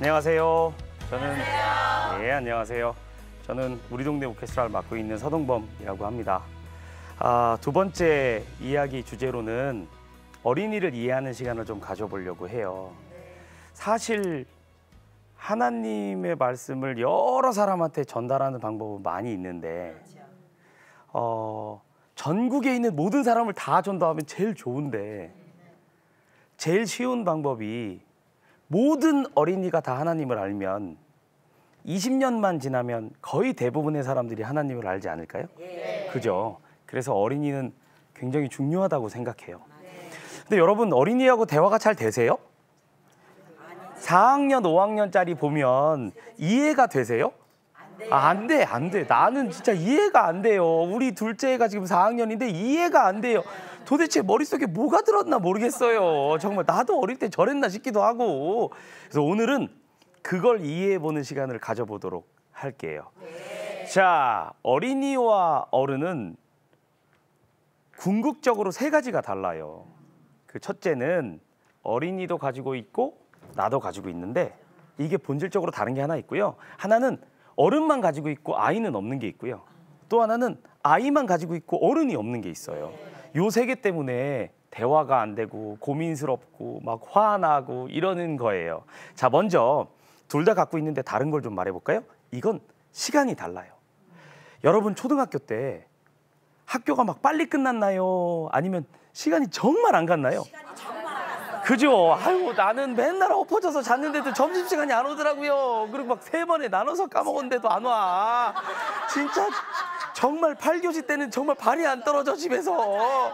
안녕하세요. 안녕하세요. 저는 우리 동네 오케스트라를 맡고 있는 서동범이라고 합니다. 두 번째 이야기 주제로는 어린이를 이해하는 시간을 좀 가져보려고 해요. 사실 하나님의 말씀을 여러 사람한테 전달하는 방법은 많이 있는데 전국에 있는 모든 사람을 다 전도하면 제일 좋은데 제일 쉬운 방법이 모든 어린이가 다 하나님을 알면 20년만 지나면 거의 대부분의 사람들이 하나님을 알지 않을까요? 그죠? 그래서 어린이는 굉장히 중요하다고 생각해요. 근데 여러분, 어린이하고 대화가 잘 되세요? 4학년, 5학년짜리 보면 이해가 되세요? 안 돼. 나는 진짜 이해가 안 돼요. 우리 둘째가 지금 4학년인데 이해가 안 돼요. 도대체 머릿속에 뭐가 들었나 모르겠어요. 정말 나도 어릴 때 저랬나 싶기도 하고. 그래서 오늘은 그걸 이해해보는 시간을 가져보도록 할게요. 자, 어린이와 어른은 궁극적으로 세 가지가 달라요. 그 첫째는 어린이도 가지고 있고 나도 가지고 있는데 이게 본질적으로 다른 게 하나 있고요. 하나는 어른만 가지고 있고 아이는 없는 게 있고요. 또 하나는 아이만 가지고 있고 어른이 없는 게 있어요. 요 세 개 때문에 대화가 안 되고 고민스럽고 막 화나고 이러는 거예요. 자, 먼저 둘 다 갖고 있는데 다른 걸 좀 말해볼까요? 이건 시간이 달라요. 여러분, 초등학교 때 학교가 막 빨리 끝났나요? 아니면 시간이 정말 안 갔나요? 그죠? 아유, 나는 맨날 엎어져서 잤는데도 점심시간이 안 오더라고요. 그리고 막 3번에 나눠서 까먹었는데도 안 와. 진짜 정말 8교시 때는 정말 발이 안 떨어져, 집에서.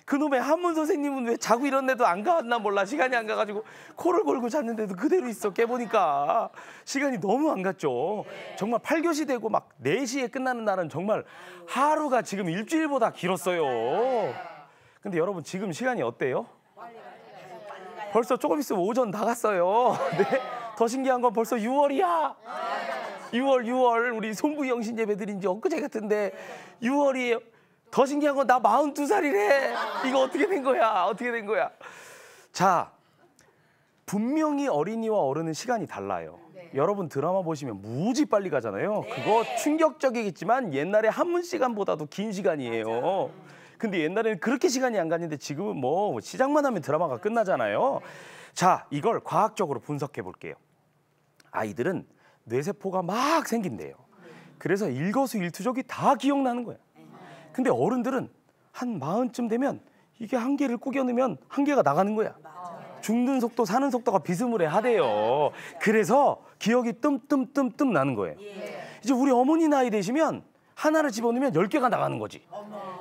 그놈의 한문 선생님은 왜 자고 일었는데도 안 갔나 몰라. 시간이 안 가가지고 코를 골고 잤는데도 그대로 있어. 깨보니까 시간이 너무 안 갔죠. 정말 8교시 되고 막 4시에 끝나는 날은 정말 하루가 지금 일주일보다 길었어요. 근데 여러분, 지금 시간이 어때요? 벌써 조금 있으면 오전 나갔어요. 네? 더 신기한 건 벌써 6월이야. 6월 우리 송구 영신 예배드린 지 엊그제 같은데 6월이에요. 더 신기한 건 나 42살이래. 이거 어떻게 된 거야? 자, 분명히 어린이와 어른은 시간이 달라요. 여러분, 드라마 보시면 무지 빨리 가잖아요. 그거 충격적이겠지만 옛날에 한문 시간보다도 긴 시간이에요. 근데 옛날에는 그렇게 시간이 안 갔는데 지금은 뭐 시작만 하면 드라마가 끝나잖아요. 자, 이걸 과학적으로 분석해 볼게요. 아이들은 뇌세포가 막 생긴대요. 그래서 일거수일투족이 다 기억나는 거예요. 근데 어른들은 한 40쯤 되면 이게 한 개를 꾸겨 넣으면 한 개가 나가는 거야. 죽는 속도, 사는 속도가 비스무리하대요. 그래서 기억이 뜸뜸뜸뜸 나는 거예요. 이제 우리 어머니 나이 되시면 하나를 집어넣으면 10개가 나가는 거지.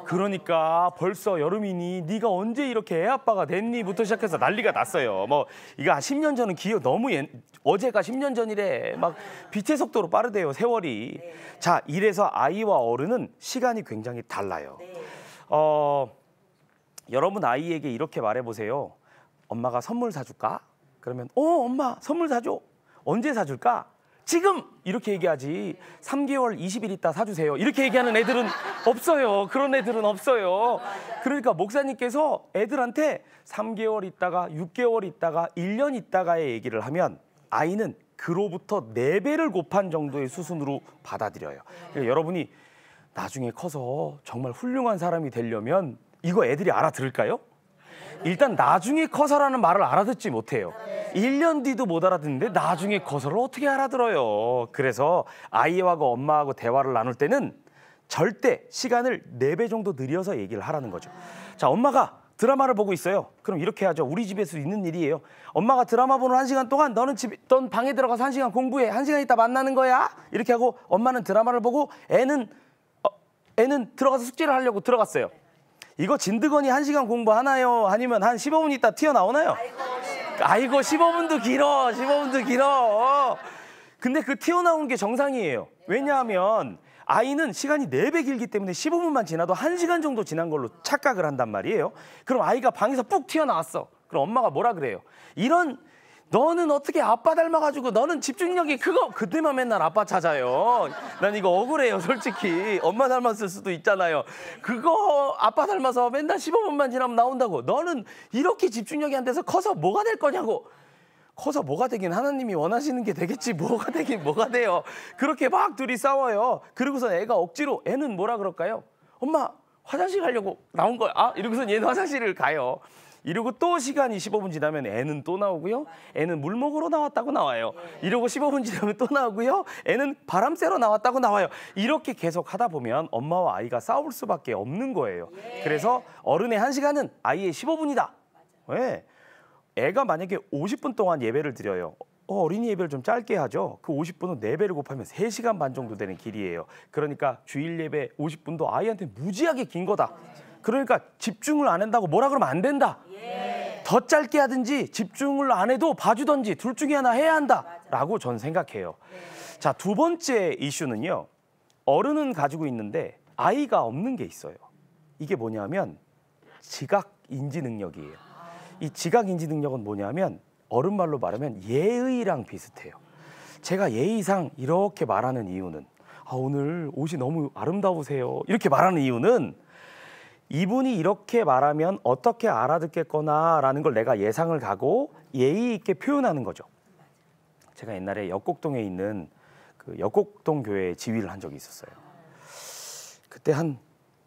그러니까 벌써 여름이니 네가 언제 이렇게 애아빠가 됐니?부터 시작해서 난리가 났어요. 뭐 이거 10년 전은 기억 너무 어제가 10년 전이래. 막 빛의 속도로 빠르대요, 세월이. 자, 이래서 아이와 어른은 시간이 굉장히 달라요. 여러분 아이에게 이렇게 말해보세요. 엄마가 선물 사줄까? 그러면 엄마 선물 사줘. 언제 사줄까? 지금! 이렇게 얘기하지. 3개월 20일 있다 사주세요. 이렇게 얘기하는 애들은 없어요. 그런 애들은 없어요. 그러니까 목사님께서 애들한테 3개월 있다가 6개월 있다가 1년 있다가의 얘기를 하면 아이는 그로부터 4배를 곱한 정도의 수순으로 받아들여요. 그러니까 여러분이 나중에 커서 정말 훌륭한 사람이 되려면 이거 애들이 알아들을까요? 일단 나중에 커서라는 말을 알아듣지 못해요. 1년 뒤도 못 알아듣는데 나중에 커서를 어떻게 알아들어요. 그래서 아이하고 엄마하고 대화를 나눌 때는 절대 시간을 4배 정도 늘려서 얘기를 하라는 거죠. 자, 엄마가 드라마를 보고 있어요. 그럼 이렇게 하죠. 우리 집에서 있는 일이에요. 엄마가 드라마 보는 1시간 동안 넌 방에 들어가서 1시간 공부해. 1시간 있다 만나는 거야. 이렇게 하고 엄마는 드라마를 보고 애는 들어가서 숙제를 하려고 들어갔어요. 이거 진드건이 1시간 공부하나요? 아니면 한 15분 있다 튀어나오나요? 아이고 15분도 길어. 근데 그 튀어나오는 게 정상이에요. 왜냐하면 아이는 시간이 4배 길기 때문에 15분만 지나도 1시간 정도 지난 걸로 착각을 한단 말이에요. 그럼 아이가 방에서 푹 튀어나왔어. 그럼 엄마가 뭐라 그래요? 너는 어떻게 아빠 닮아가지고 너는 집중력이 그때만 맨날 아빠 찾아요. 난 이거 억울해요, 솔직히. 엄마 닮았을 수도 있잖아요. 그거 아빠 닮아서 맨날 15분만 지나면 나온다고. 너는 이렇게 집중력이 안 돼서 커서 뭐가 될 거냐고. 커서 뭐가 되긴 하나님이 원하시는 게 되겠지 뭐가 되긴 뭐가 돼요. 그렇게 막 둘이 싸워요. 그리고서 애가 억지로 애는 뭐라 그럴까요? 엄마 화장실 가려고 나온 거야. 이러고서 얘는 화장실을 가요. 이러고 또 시간이 15분 지나면 애는 또 나오고요. 애는 물 먹으러 나왔다고 나와요. 이러고 15분 지나면 또 나오고요. 애는 바람 쐬러 나왔다고 나와요. 이렇게 계속 하다 보면 엄마와 아이가 싸울 수밖에 없는 거예요. 그래서 어른의 1시간은 아이의 15분이다. 왜? 애가 만약에 50분 동안 예배를 드려요. 어린이 예배를 좀 짧게 하죠. 그 50분은 4배를 곱하면 3시간 반 정도 되는 길이에요. 그러니까 주일 예배 50분도 아이한테 무지하게 긴 거다. 그러니까 집중을 안 한다고 뭐라 그러면 안 된다. 더 짧게 하든지 집중을 안 해도 봐주든지 둘 중에 하나 해야 한다라고 전 생각해요. 자, 두 번째 이슈는요. 어른은 가지고 있는데 아이가 없는 게 있어요. 이게 뭐냐면 지각 인지 능력이에요. 이 지각 인지 능력은 뭐냐면 어른 말로 말하면 예의랑 비슷해요. 제가 예의상 이렇게 말하는 이유는 오늘 옷이 너무 아름다우세요. 이렇게 말하는 이유는 이분이 이렇게 말하면 어떻게 알아듣겠거나라는 걸 내가 예상을 가고 예의 있게 표현하는 거죠. 제가 옛날에 역곡동에 있는 그 역곡동 교회에 지휘를 한 적이 있었어요. 그때 한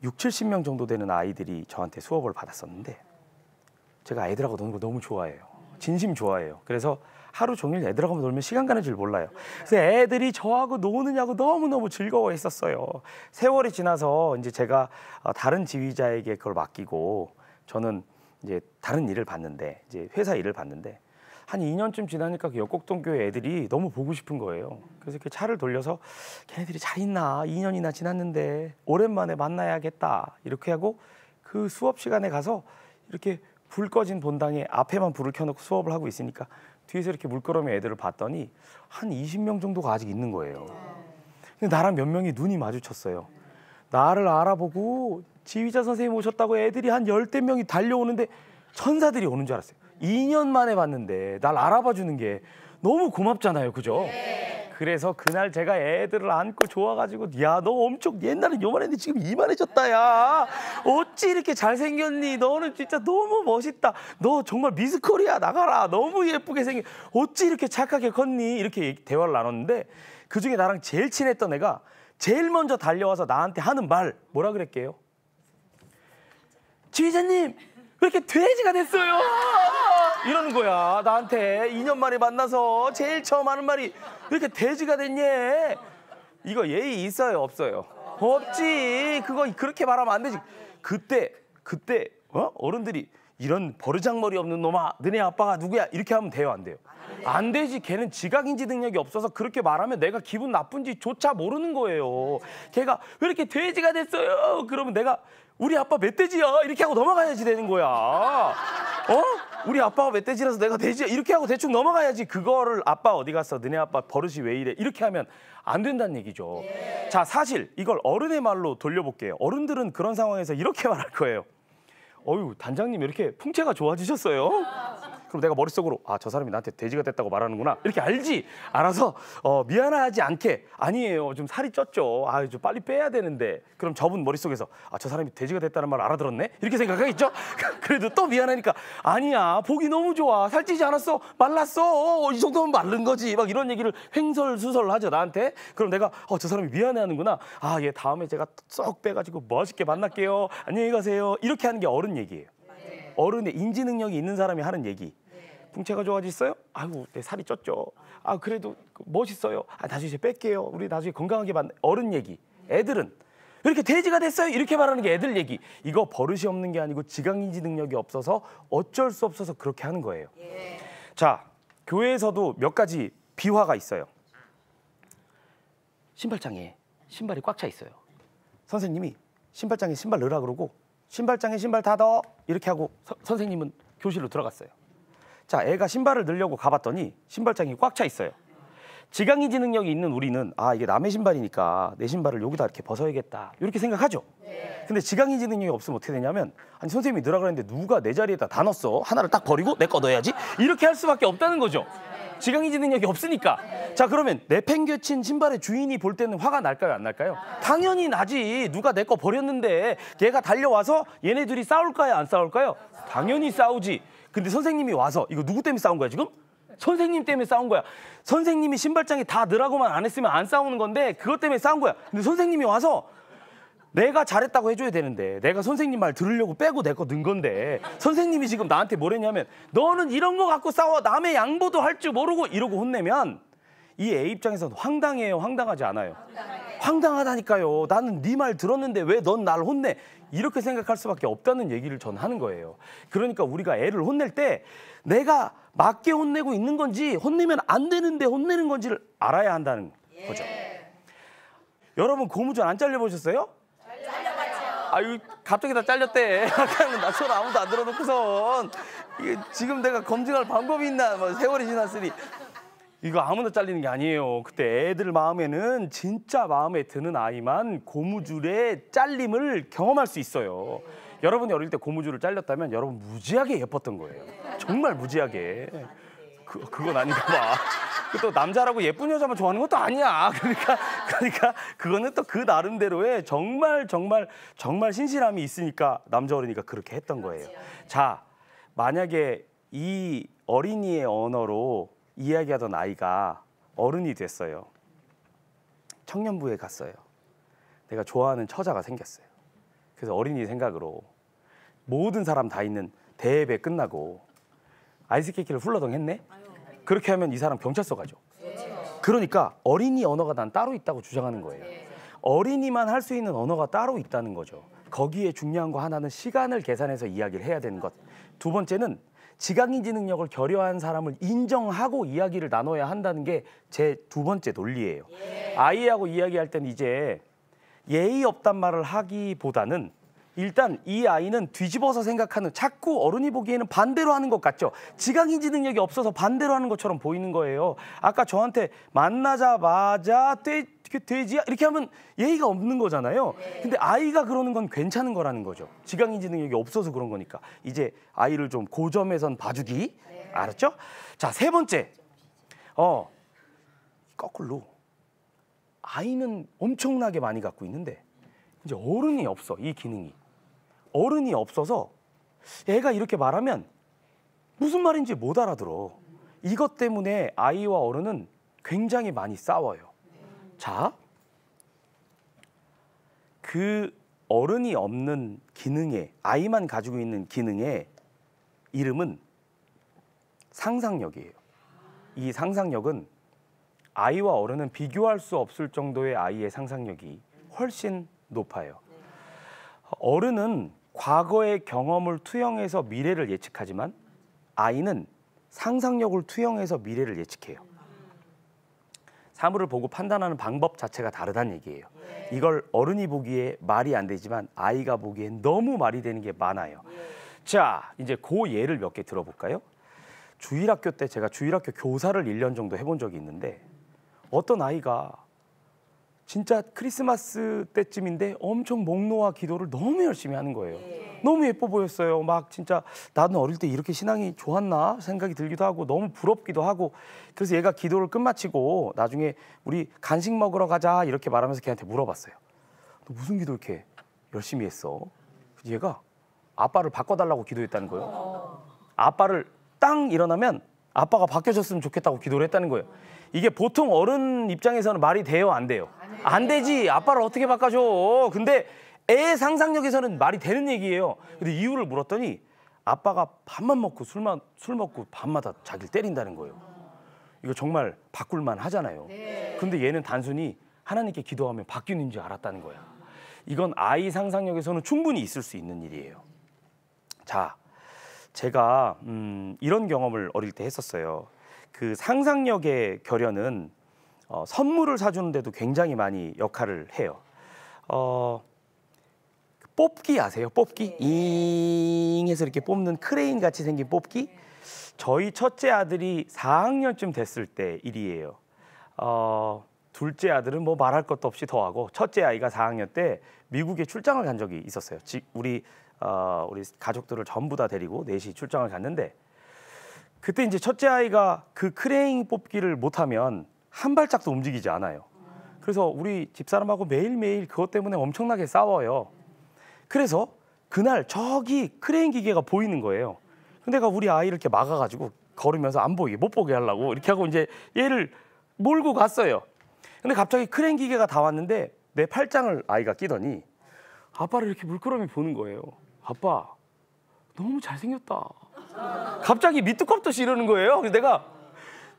60-70명 정도 되는 아이들이 저한테 수업을 받았었는데 제가 애들하고 노는 거 너무 좋아해요. 진심 좋아해요. 그래서 하루 종일 애들하고 놀면 시간 가는 줄 몰라요. 그래서 애들이 저하고 노느냐고 너무너무 즐거워했었어요. 세월이 지나서 이제 제가 다른 지휘자에게 그걸 맡기고 저는 이제 다른 일을 봤는데 이제 회사 일을 봤는데 한 2년쯤 지나니까 그 역곡동 교회 애들이 너무 보고 싶은 거예요. 그래서 이렇게 차를 돌려서 걔네들이 잘 있나? 2년이나 지났는데 오랜만에 만나야겠다. 이렇게 하고 그 수업 시간에 가서 이렇게 불 꺼진 본당에 앞에만 불을 켜놓고 수업을 하고 있으니까 뒤에서 이렇게 물끄러미 애들을 봤더니 한 20명 정도가 아직 있는 거예요. 근데 나랑 몇 명이 눈이 마주쳤어요. 나를 알아보고 지휘자 선생님 오셨다고 애들이 한 10대 명이 달려오는데 천사들이 오는 줄 알았어요. 2년 만에 봤는데 날 알아봐 주는 게 너무 고맙잖아요. 그죠? 그래서 그날 제가 애들을 안고 좋아가지고 야, 너 엄청 옛날엔 요만했는데 지금 이만해졌다. 야, 어찌 이렇게 잘생겼니? 너는 진짜 너무 멋있다. 너 정말 미스 코리아 나가라. 너무 예쁘게 생긴. 어찌 이렇게 착하게 컸니? 이렇게 대화를 나눴는데 그중에 나랑 제일 친했던 애가 제일 먼저 달려와서 나한테 하는 말 뭐라 그랬게요? 지휘자님 왜 이렇게 돼지가 됐어요? 이러는 거야. 나한테 2년 만에 만나서 제일 처음 하는 말이 왜 이렇게 돼지가 됐니? 이거 예의 있어요 없어요? 없지. 그거 그렇게 말하면 안 되지. 그때 어른들이 이런 버르장머리 없는 놈아 너네 아빠가 누구야? 이렇게 하면 돼요 안 돼요? 안 되지. 걔는 지각인지 능력이 없어서 그렇게 말하면 내가 기분 나쁜지조차 모르는 거예요. 걔가 왜 이렇게 돼지가 됐어요? 그러면 내가 우리 아빠 멧돼지야 이렇게 하고 넘어가야지 되는 거야. 우리 아빠가 멧돼지라서 내가 돼지야 이렇게 하고 대충 넘어가야지. 그거를 아빠 어디 갔어? 너네 아빠 버릇이 왜 이래? 이렇게 하면 안 된다는 얘기죠. 자, 사실 이걸 어른의 말로 돌려볼게요. 어른들은 그런 상황에서 이렇게 말할 거예요. 어휴, 단장님 이렇게 풍채가 좋아지셨어요? 그럼 내가 머릿속으로 저 사람이 나한테 돼지가 됐다고 말하는구나 이렇게 알지. 알아서 미안하지 않게 아니에요 좀 살이 쪘죠. 좀 빨리 빼야 되는데. 그럼 저분 머릿속에서 저 사람이 돼지가 됐다는 말 알아들었네 이렇게 생각하겠죠. 그래도 또 미안하니까 아니야 보기 너무 좋아 살찌지 않았어 말랐어 이 정도면 마른 거지 막 이런 얘기를 횡설수설 하죠 나한테. 그럼 내가 저 사람이 미안해하는구나. 얘 다음에 제가 쏙 빼가지고 멋있게 만날게요 안녕히 가세요 이렇게 하는 게 어른 얘기예요. 어른의 인지 능력이 있는 사람이 하는 얘기. 풍채가 좋아졌어요? 아이고, 내 살이 쪘죠. 그래도 멋있어요. 나중에 이제 뺄게요. 우리 나중에 건강하게 만나. 어른 얘기. 애들은 왜 이렇게 돼지가 됐어요? 이렇게 말하는 게 애들 얘기. 이거 버릇이 없는 게 아니고 지각인지 능력이 없어서 어쩔 수 없어서 그렇게 하는 거예요. 자, 교회에서도 몇 가지 비화가 있어요. 신발장에 신발이 꽉 차 있어요. 선생님이 신발장에 신발 넣으라 그러고 신발장에 신발 닫아 이렇게 하고 선생님은 교실로 들어갔어요. 자, 애가 신발을 넣으려고 가봤더니 신발장이 꽉 차 있어요. 지각인지 능력이 있는 우리는 이게 남의 신발이니까 내 신발을 여기다 이렇게 벗어야겠다 이렇게 생각하죠. 근데 지각인지 능력이 없으면 어떻게 되냐면 아니 선생님이 넣으라 그랬는데 누가 내 자리에다 다 넣었어. 하나를 딱 버리고 내 거 넣어야지 이렇게 할 수밖에 없다는 거죠. 지각인지 능력이 없으니까. 자, 그러면 내팽개친 신발의 주인이 볼 때는 화가 날까요 안 날까요? 당연히 나지. 누가 내 거 버렸는데 걔가 달려와서 얘네 둘이 싸울까요 안 싸울까요? 당연히 싸우지. 근데 선생님이 와서 이거 누구 때문에 싸운 거야 지금? 선생님 때문에 싸운 거야. 선생님이 신발장에 다 넣으라고만 안 했으면 안 싸우는 건데 그것 때문에 싸운 거야. 근데 선생님이 와서 내가 잘했다고 해줘야 되는데 내가 선생님 말 들으려고 빼고 내 거 넣은 건데 선생님이 지금 나한테 뭐랬냐면 너는 이런 거 갖고 싸워. 남의 양보도 할 줄 모르고 이러고 혼내면 이 애 입장에서는 황당해요? 황당하지 않아요? 황당하다니까요. 나는 네 말 들었는데 왜 넌 날 혼내? 이렇게 생각할 수밖에 없다는 얘기를 전 하는 거예요. 그러니까 우리가 애를 혼낼 때 내가 맞게 혼내고 있는 건지 혼내면 안 되는데 혼내는 건지를 알아야 한다는 거죠. 여러분 고무줄 안 잘려보셨어요? 잘려봤죠. 아유 갑자기 다 잘렸대. 아까는 나 손 아무도 안 들어놓고선 이게 지금 내가 검증할 방법이 있나? 뭐 세월이 지났으니 이거 아무나 잘리는 게 아니에요. 그때 애들 마음에는 진짜 마음에 드는 아이만 고무줄의 잘림을 경험할 수 있어요. 여러분이 어릴 때 고무줄을 잘렸다면 여러분 무지하게 예뻤던 거예요. 정말 무지하게. 그건 아닌가 봐. 또 남자라고 예쁜 여자만 좋아하는 것도 아니야. 그러니까 그거는 또 그 나름대로의 정말 신실함이 있으니까 남자 어른이니까 그렇게 했던 거예요. 자, 만약에 이 어린이의 언어로 이야기하던 아이가 어른이 됐어요. 청년부에 갔어요. 내가 좋아하는 처자가 생겼어요. 그래서 어린이 생각으로 모든 사람 다 있는 대회 끝나고 아이스케이크를 훌러덩 했네? 그렇게 하면 이 사람 경찰서 가죠. 그러니까 어린이 언어가 난 따로 있다고 주장하는 거예요. 어린이만 할 수 있는 언어가 따로 있다는 거죠. 거기에 중요한 거 하나는 시간을 계산해서 이야기를 해야 되는 것. 두 번째는 지각인지 능력을 결여한 사람을 인정하고 이야기를 나눠야 한다는 게 제 두 번째 논리예요. 아이하고 이야기할 때는 이제 예의 없단 말을 하기보다는 일단 이 아이는 뒤집어서 생각하는, 자꾸 어른이 보기에는 반대로 하는 것 같죠. 지각인지 능력이 없어서 반대로 하는 것처럼 보이는 거예요. 아까 저한테 만나자마자 돼지야 이렇게 하면 예의가 없는 거잖아요. 근데 아이가 그러는 건 괜찮은 거라는 거죠. 지각인지 능력이 없어서 그런 거니까. 이제 아이를 좀 고점에선 봐주기. 알았죠? 자, 세 번째. 거꾸로 아이는 엄청나게 많이 갖고 있는데 이제 어른이 없어. 이 기능이. 어른이 없어서 애가 이렇게 말하면 무슨 말인지 못 알아들어. 이것 때문에 아이와 어른은 굉장히 많이 싸워요. 자, 그 어른이 없는 기능에, 아이만 가지고 있는 기능의 이름은 상상력이에요. 이 상상력은 아이와 어른은 비교할 수 없을 정도의 아이의 상상력이 훨씬 높아요. 어른은 과거의 경험을 투영해서 미래를 예측하지만 아이는 상상력을 투영해서 미래를 예측해요. 사물을 보고 판단하는 방법 자체가 다르다는 얘기예요. 이걸 어른이 보기에 말이 안 되지만 아이가 보기엔 너무 말이 되는 게 많아요. 자, 이제 그 예를 몇 개 들어볼까요? 주일학교 때 제가 주일학교 교사를 1년 정도 해본 적이 있는데 어떤 아이가 진짜 크리스마스 때쯤인데 엄청 목놓아 기도를 너무 열심히 하는 거예요. 너무 예뻐 보였어요. 막 진짜 나는 어릴 때 이렇게 신앙이 좋았나 생각이 들기도 하고 너무 부럽기도 하고. 그래서 얘가 기도를 끝마치고 나중에 우리 간식 먹으러 가자 이렇게 말하면서 걔한테 물어봤어요. 너 무슨 기도 이렇게 열심히 했어? 얘가 아빠를 바꿔달라고 기도했다는 거예요. 아빠를 땅 일어나면 아빠가 바뀌어졌으면 좋겠다고 기도를 했다는 거예요. 이게 보통 어른 입장에서는 말이 돼요? 안 돼요? 안 되지. 아빠를 어떻게 바꿔줘. 근데 애 상상력에서는 말이 되는 얘기예요. 근데 이유를 물었더니 아빠가 밥만 먹고 술 먹고 밤마다 자기를 때린다는 거예요. 이거 정말 바꿀만 하잖아요. 근데 얘는 단순히 하나님께 기도하면 바뀌는 줄 알았다는 거야. 이건 아이 상상력에서는 충분히 있을 수 있는 일이에요. 자, 제가 이런 경험을 어릴 때 했었어요. 그 상상력의 결여는 선물을 사주는데도 굉장히 많이 역할을 해요. 뽑기 아세요? 뽑기? 잉 해서 이렇게 뽑는 크레인 같이 생긴 뽑기? 저희 첫째 아들이 4학년쯤 됐을 때 일이에요. 둘째 아들은 뭐 말할 것도 없이 더하고 첫째 아이가 4학년 때 미국에 출장을 간 적이 있었어요. 우리 가족들을 전부 다 데리고 넷이 출장을 갔는데 그때 이제 첫째 아이가 그 크레인 뽑기를 못하면 한 발짝도 움직이지 않아요. 그래서 우리 집사람하고 매일매일 그것 때문에 엄청나게 싸워요. 그래서 그날 저기 크레인 기계가 보이는 거예요. 근데 내가 우리 아이를 이렇게 막아가지고 걸으면서 안 보이게 못 보게 하려고 이렇게 하고 이제 얘를 몰고 갔어요. 근데 갑자기 크레인 기계가 다 왔는데 내 팔짱을 아이가 끼더니 아빠를 이렇게 물끄러미 보는 거예요. 아빠 너무 잘생겼다. 갑자기 밑도 kop도 없이 이러는 거예요. 그래서 내가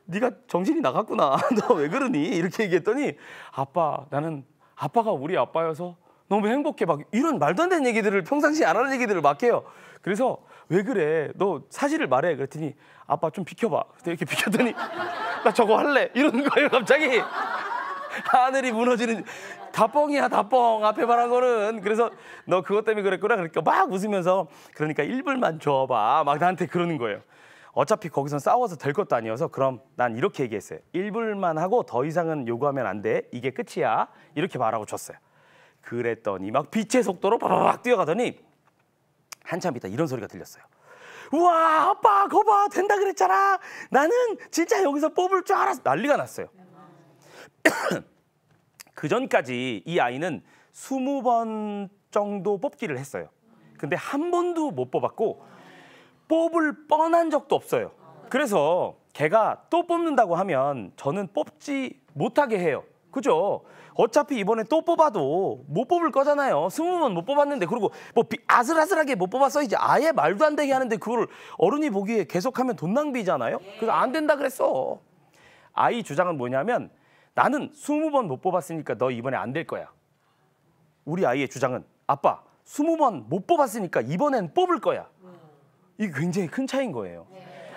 네가 정신이 나갔구나. 너 왜 그러니? 이렇게 얘기했더니 아빠 나는 아빠가 우리 아빠여서 너무 행복해. 막 이런 말도 안 되는 얘기들을 평상시에 안 하는 얘기들을 막 해요. 그래서 왜 그래? 너 사실을 말해. 그랬더니 아빠 좀 비켜봐. 이렇게 비켰더니 나 저거 할래. 이러는 거예요 갑자기. 하늘이 무너지는 다뻥이야 다뻥 앞에 말한 거는. 그래서 너 그것 때문에 그랬구나. 그러니까 막 웃으면서 그러니까 1불만 줘봐 막 나한테 그러는 거예요. 어차피 거기선 싸워서 될 것도 아니어서 그럼 난 이렇게 얘기했어요. 1불만 하고 더 이상은 요구하면 안 돼. 이게 끝이야. 이렇게 말하고 줬어요. 그랬더니 막 빛의 속도로 바바박 뛰어가더니 한참 있다 이런 소리가 들렸어요. 우와 아빠 거봐 된다 그랬잖아. 나는 진짜 여기서 뽑을 줄 알았어. 난리가 났어요. 그 전까지 이 아이는 20번 정도 뽑기를 했어요. 근데 한 번도 못 뽑았고 뽑을 뻔한 적도 없어요. 그래서 걔가 또 뽑는다고 하면 저는 뽑지 못하게 해요. 그죠? 어차피 이번에 또 뽑아도 못 뽑을 거잖아요. 20번 못 뽑았는데 그리고 뭐 아슬아슬하게 못 뽑았어 이제 아예 말도 안 되게 하는데 그걸 어른이 보기에 계속하면 돈 낭비잖아요. 그래서 안 된다 그랬어. 아이 주장은 뭐냐면 나는 20번 못 뽑았으니까 너 이번에 안 될 거야. 우리 아이의 주장은 아빠 20번 못 뽑았으니까 이번엔 뽑을 거야. 이게 굉장히 큰 차이인 거예요.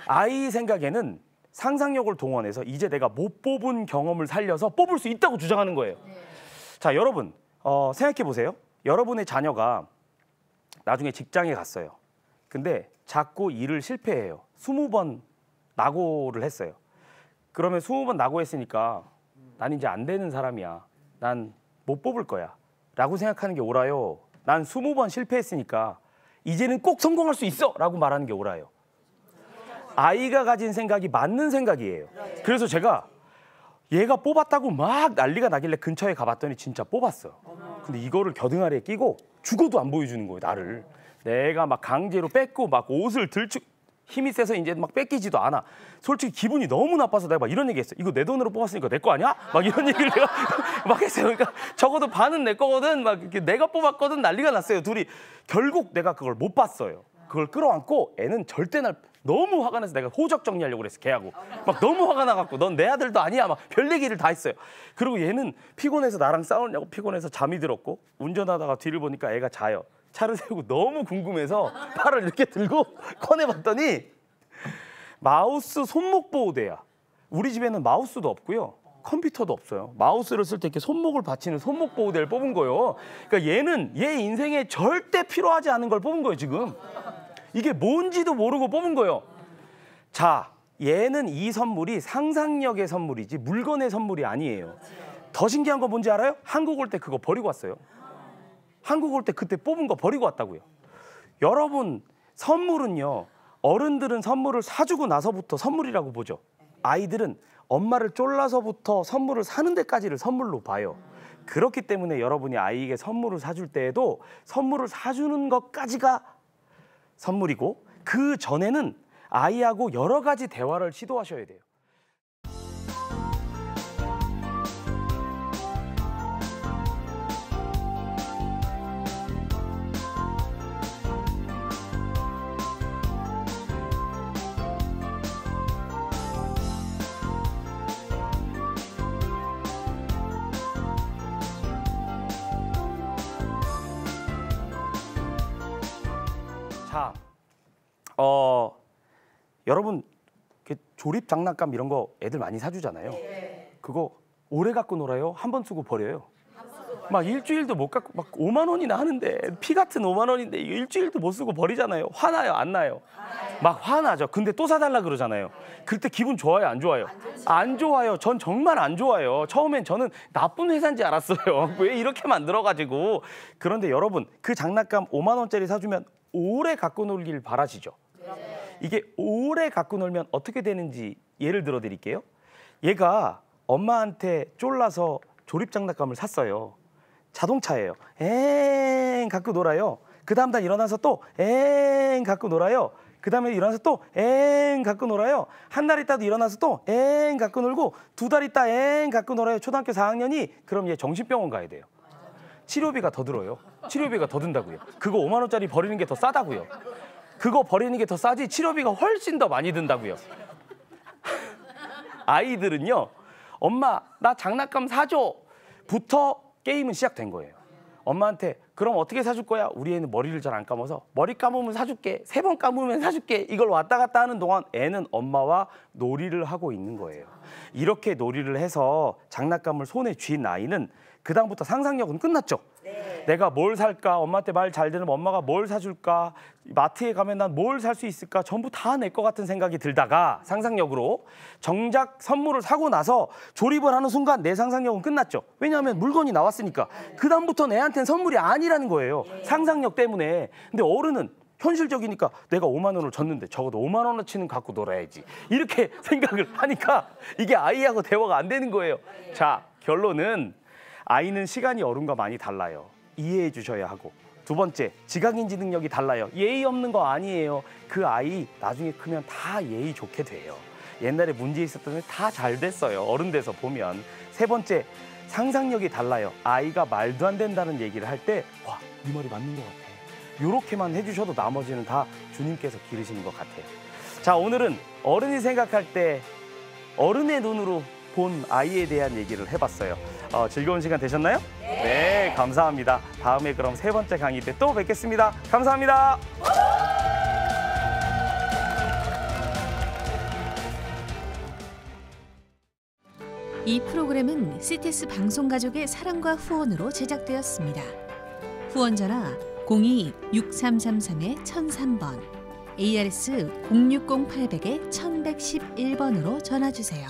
아이 생각에는 상상력을 동원해서 이제 내가 못 뽑은 경험을 살려서 뽑을 수 있다고 주장하는 거예요. 자, 여러분 생각해 보세요. 여러분의 자녀가 나중에 직장에 갔어요. 근데 자꾸 일을 실패해요. 20번 낙오를 했어요. 그러면 20번 낙오했으니까 난 이제 안 되는 사람이야. 난 못 뽑을 거야. 라고 생각하는 게 옳아요. 난 20번 실패했으니까 이제는 꼭 성공할 수 있어! 라고 말하는 게 옳아요. 아이가 가진 생각이 맞는 생각이에요. 그래서 제가 얘가 뽑았다고 막 난리가 나길래 근처에 가봤더니 진짜 뽑았어요. 근데 이거를 겨드랑이에 끼고 죽어도 안 보여주는 거예요, 나를. 내가 막 강제로 뺏고 막 옷을 힘이 세서 이제 막 뺏기지도 않아. 솔직히 기분이 너무 나빠서 내가 막 이런 얘기 했어. 이거 내 돈으로 뽑았으니까 내 거 아니야? 막 이런 얘기를 내가 막 했어요. 그러니까 적어도 반은 내 거거든. 막 이렇게 내가 뽑았거든. 난리가 났어요. 둘이. 결국 내가 그걸 못 봤어요. 그걸 끌어안고 애는 절대 날 너무 화가 나서 내가 호적 정리하려고 그랬어. 걔하고. 막 너무 화가 나갖고 넌 내 아들도 아니야. 막 별 얘기를 다 했어요. 그리고 얘는 피곤해서 나랑 싸우냐고 피곤해서 잠이 들었고 운전하다가 뒤를 보니까 애가 자요. 차를 세우고 너무 궁금해서 팔을 이렇게 들고 꺼내봤더니 마우스 손목 보호대야. 우리 집에는 마우스도 없고요. 컴퓨터도 없어요. 마우스를 쓸 때 이렇게 손목을 받치는 손목 보호대를 뽑은 거예요. 그러니까 얘는 얘 인생에 절대 필요하지 않은 걸 뽑은 거예요, 지금. 이게 뭔지도 모르고 뽑은 거예요. 자, 얘는 이 선물이 상상력의 선물이지 물건의 선물이 아니에요. 더 신기한 거 뭔지 알아요? 한국 올 때 그거 버리고 왔어요. 한국 올 때 그때 뽑은 거 버리고 왔다고요. 여러분, 선물은요. 어른들은 선물을 사주고 나서부터 선물이라고 보죠. 아이들은 엄마를 쫄라서부터 선물을 사는 데까지를 선물로 봐요. 그렇기 때문에 여러분이 아이에게 선물을 사줄 때에도 선물을 사주는 것까지가 선물이고 그 전에는 아이하고 여러 가지 대화를 시도하셔야 돼요. 자, 여러분 조립 장난감 이런 거 애들 많이 사주잖아요. 그거 오래 갖고 놀아요? 한 번 쓰고 버려요? 막 일주일도 못 갖고 막 5만 원이나 하는데 피 같은 5만 원인데 이거 일주일도 못 쓰고 버리잖아요. 화나요? 안 나요? 막 화나죠. 근데 또 사달라 그러잖아요. 그때 기분 좋아요? 안 좋아요? 안 좋아요. 전 정말 안 좋아요. 처음엔 저는 나쁜 회사인지 알았어요. 왜 이렇게 만들어가지고. 그런데 여러분 그 장난감 5만 원짜리 사주면 오래 갖고 놀길 바라시죠. 이게 오래 갖고 놀면 어떻게 되는지 예를 들어 드릴게요. 얘가 엄마한테 쫄라서 조립 장난감을 샀어요. 자동차예요. 엥 갖고 놀아요. 그 다음 날 일어나서 또 엥 갖고 놀아요. 그 다음에 일어나서 또 엥 갖고 놀아요. 한 달 있다도 일어나서 또 엥 갖고 놀고 2달 있다 엥 갖고 놀아요. 초등학교 4학년이 그럼 얘 정신병원 가야 돼요. 치료비가 더 들어요. 치료비가 더 든다고요. 그거 5만 원짜리 버리는 게 더 싸다고요. 그거 버리는 게 더 싸지 치료비가 훨씬 더 많이 든다고요. 아이들은요. 엄마 나 장난감 사줘 부터 게임은 시작된 거예요. 엄마한테 그럼 어떻게 사줄 거야? 우리 애는 머리를 잘 안 감아서 머리 감으면 사줄게. 3번 감으면 사줄게. 이걸 왔다 갔다 하는 동안 애는 엄마와 놀이를 하고 있는 거예요. 이렇게 놀이를 해서 장난감을 손에 쥔 아이는 그다음부터 상상력은 끝났죠. 네. 내가 뭘 살까? 엄마한테 말 잘 들으면 엄마가 뭘 사줄까? 마트에 가면 난 뭘 살 수 있을까? 전부 다 내 것 같은 생각이 들다가 상상력으로 정작 선물을 사고 나서 조립을 하는 순간 내 상상력은 끝났죠. 왜냐하면 물건이 나왔으니까. 그다음부터 애한테는 선물이 아니라는 거예요. 상상력 때문에. 근데 어른은 현실적이니까 내가 5만 원을 줬는데 적어도 5만 원어치는 갖고 놀아야지. 이렇게 생각을 하니까 이게 아이하고 대화가 안 되는 거예요. 자, 결론은 아이는 시간이 어른과 많이 달라요. 이해해 주셔야 하고. 2번째, 지각인지 능력이 달라요. 예의 없는 거 아니에요. 그 아이 나중에 크면 다 예의 좋게 돼요. 옛날에 문제 있었던 애 다 잘 됐어요. 어른 돼서 보면. 3번째, 상상력이 달라요. 아이가 말도 안 된다는 얘기를 할 때 와, 네 말이 맞는 것 같아. 이렇게만 해주셔도 나머지는 다 주님께서 기르시는 것 같아요. 자, 오늘은 어른이 생각할 때 어른의 눈으로 본 아이에 대한 얘기를 해봤어요. 즐거운 시간 되셨나요? 네, 감사합니다. 다음에 그럼 3번째 강의 때 또 뵙겠습니다. 감사합니다. 이 프로그램은 CTS 방송가족의 사랑과 후원으로 제작되었습니다. 후원 전화 02-6333-1003번, ARS 060-800-1111번으로 전화 주세요.